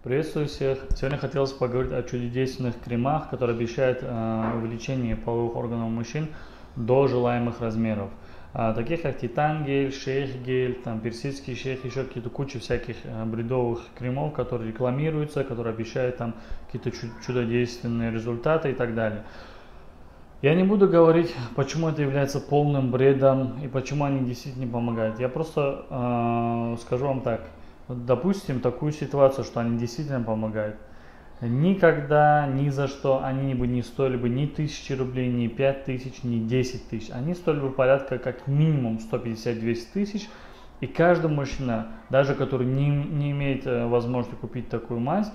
Приветствую всех! Сегодня хотелось поговорить о чудодейственных кремах, которые обещают увеличение половых органов мужчин до желаемых размеров. Таких как титан-гель, шейх-гель, там персидский шейх, еще какие-то куча всяких бредовых кремов, которые рекламируются, которые обещают там какие-то чудодейственные результаты и так далее. Я не буду говорить, почему это является полным бредом и почему они действительно не помогают. Я просто скажу вам так. Допустим такую ситуацию, что они действительно помогают. Никогда, ни за что они бы не стоили бы ни 1000 рублей, ни 5000, ни 10 тысяч. Они стоили бы порядка как минимум 150-200 тысяч. И каждый мужчина, даже который не имеет возможности купить такую мазь,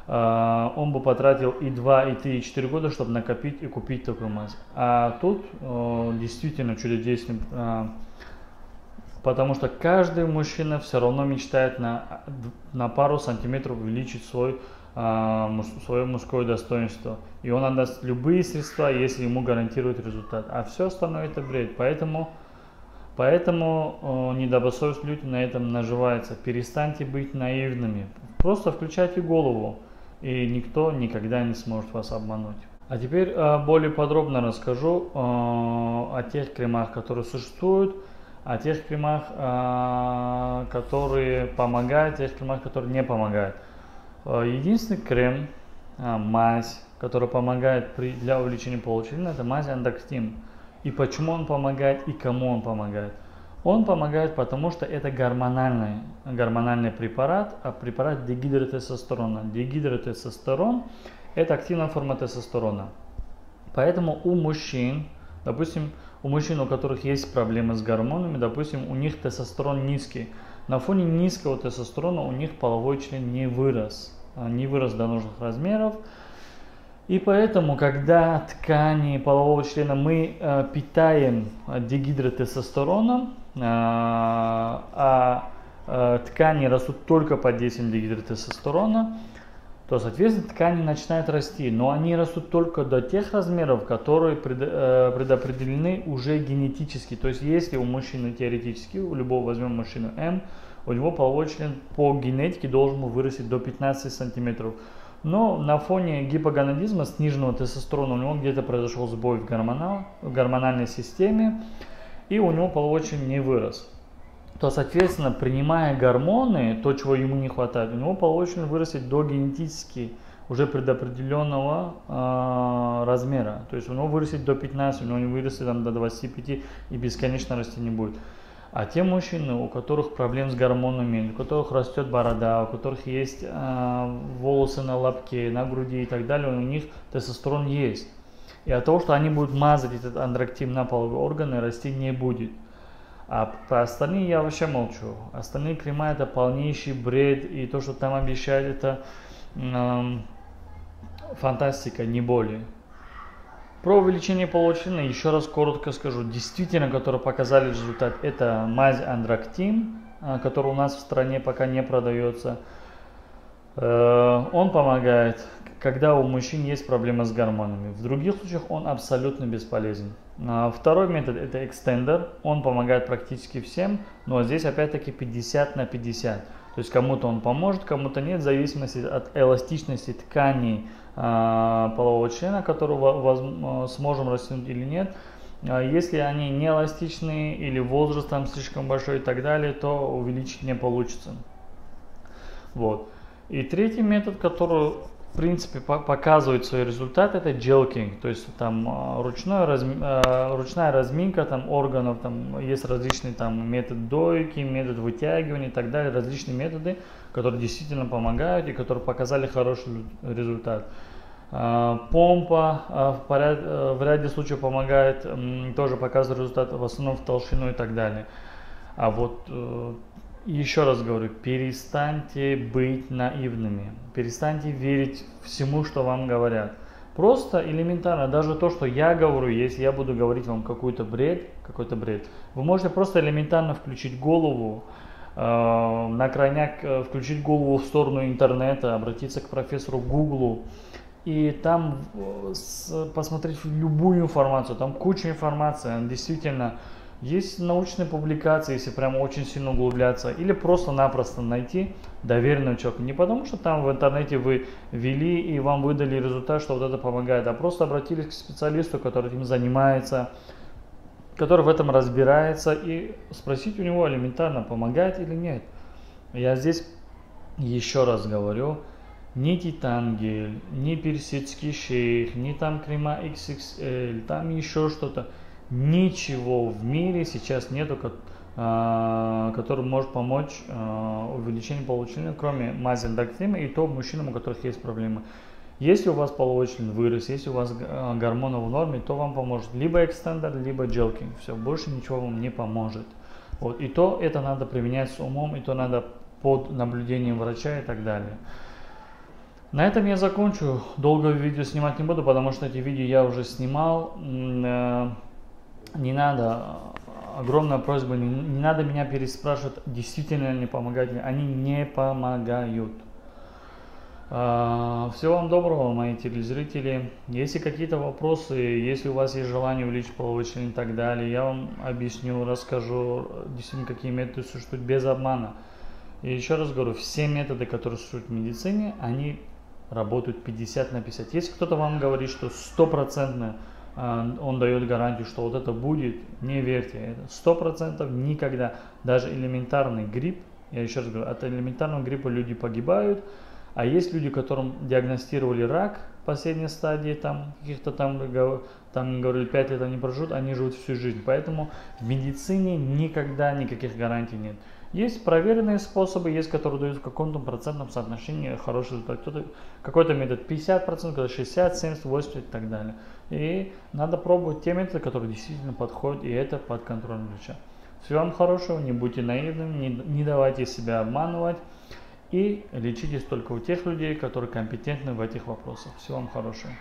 он бы потратил и 2, и 3, и 4 года, чтобы накопить и купить такую мазь. А тут действительно чудодейственный. Потому что каждый мужчина все равно мечтает на пару сантиметров увеличить свое мужское достоинство. И он отдаст любые средства, если ему гарантирует результат. А все остальное это бред. Поэтому недобросовестные люди на этом наживаются. Перестаньте быть наивными. Просто включайте голову, и никто никогда не сможет вас обмануть. А теперь более подробно расскажу о тех кремах, которые существуют, о тех кремах, которые помогают, тех кремах, которые не помогают. Единственный крем, мазь, которая помогает для увеличения получения, это мазь Андроктим. И почему он помогает и кому он помогает? Он помогает, потому что это гормональный препарат, а препарат дегидротестостерона. Дегидротестостерон – это активная форма тестостерона. Поэтому у мужчин, допустим, у мужчин, у которых есть проблемы с гормонами, допустим, у них тестостерон низкий. На фоне низкого тестостерона у них половой член не вырос до нужных размеров. И поэтому, когда ткани полового члена мы питаем дегидротестостероном, ткани растут только под действием дегидротестостерона, то, соответственно, ткани начинают расти, но они растут только до тех размеров, которые предопределены уже генетически. То есть, если у мужчины теоретически, у любого возьмем мужчину М, у него половой член по генетике должен вырасти до 15 сантиметров. Но на фоне гипоганадизма, сниженного тестостерона, у него где-то произошел сбой в гормональной системе, и у него половой член не вырос. То, соответственно, принимая гормоны, то, чего ему не хватает, у него половой член вырастет до генетически уже предопределенного размера. То есть у него вырастет до 15, у него не вырастет до 25 и бесконечно расти не будет. А те мужчины, у которых проблем с гормонами, у которых растет борода, у которых есть волосы на лобке, на груди и так далее, у них тестостерон есть. И от того, что они будут мазать этот Андроктим на половые органы, расти не будет. А про остальные я вообще молчу. Остальные крема это полнейший бред, и то, что там обещают, это фантастика, не более. Про увеличение полового члена еще раз коротко скажу. Действительно, которые показали результат, это мазь Андроктим, которая у нас в стране пока не продается. Он помогает, когда у мужчин есть проблемы с гормонами. В других случаях он абсолютно бесполезен. Второй метод это экстендер. Он помогает практически всем, но здесь опять-таки 50 на 50. То есть кому-то он поможет, кому-то нет, в зависимости от эластичности тканей полового члена, которого сможем растянуть или нет. Если они не эластичные или возраст там слишком большой и так далее, то увеличить не получится. Вот. И третий метод, который в принципе показывает свои результаты, это джелкинг, то есть там ручная разминка там органов, там есть различные там метод дойки, метод вытягивания и так далее, различные методы, которые действительно помогают и которые показали хороший результат. Помпа в ряде случаев помогает, тоже показывает результат, в основном в толщину и так далее. А вот еще раз говорю, перестаньте быть наивными, перестаньте верить всему, что вам говорят. Просто элементарно, даже то, что я говорю, если я буду говорить вам какой-то бред, вы можете просто элементарно включить голову, на крайняк включить голову в сторону интернета, обратиться к профессору Гуглу и там посмотреть любую информацию, там куча информации, действительно. Есть научные публикации, если прям очень сильно углубляться, или просто-напросто найти доверенного человека. Не потому, что там в интернете вы ввели и вам выдали результат, что вот это помогает, а просто обратились к специалисту, который этим занимается, который в этом разбирается, и спросить у него элементарно, помогает или нет. Я здесь еще раз говорю, ни Титангель, ни персидский шейх, ни там крема XXL, там еще что-то. Ничего в мире сейчас нету, который может помочь увеличению половой членов, кроме мази эндокрина, и то мужчинам, у которых есть проблемы. Если у вас половой член вырос, если у вас гормоны в норме, то вам поможет либо экстендер, либо джелкинг. Все, больше ничего вам не поможет. Вот. И то это надо применять с умом, и то надо под наблюдением врача и так далее. На этом я закончу. Долго видео снимать не буду, потому что эти видео я уже снимал. Не надо, огромная просьба, не надо меня переспрашивать, действительно ли помогают. Они не помогают. Всего вам доброго, мои телезрители. Если какие-то вопросы, если у вас есть желание увеличить половой член и так далее, я вам объясню, расскажу, действительно, какие методы существуют без обмана. И еще раз говорю, все методы, которые существуют в медицине, они работают 50 на 50. Если кто-то вам говорит, что 100% он дает гарантию, что вот это будет, не верьте, это 100% никогда. Даже элементарный грипп, я еще раз говорю, от элементарного гриппа люди погибают, а есть люди, которым диагностировали рак последней стадии, там каких-то там говорили 5 лет они проживут, они живут всю жизнь. Поэтому в медицине никогда никаких гарантий нет. Есть проверенные способы, есть, которые дают в каком-то процентном соотношении хороший результат. Какой-то метод 50%, какой-то 60, 70, 80 и так далее. И надо пробовать те методы, которые действительно подходят, и это под контролем врача. Всего вам хорошего, не будьте наивными, не давайте себя обманывать. И лечитесь только у тех людей, которые компетентны в этих вопросах. Всего вам хорошего.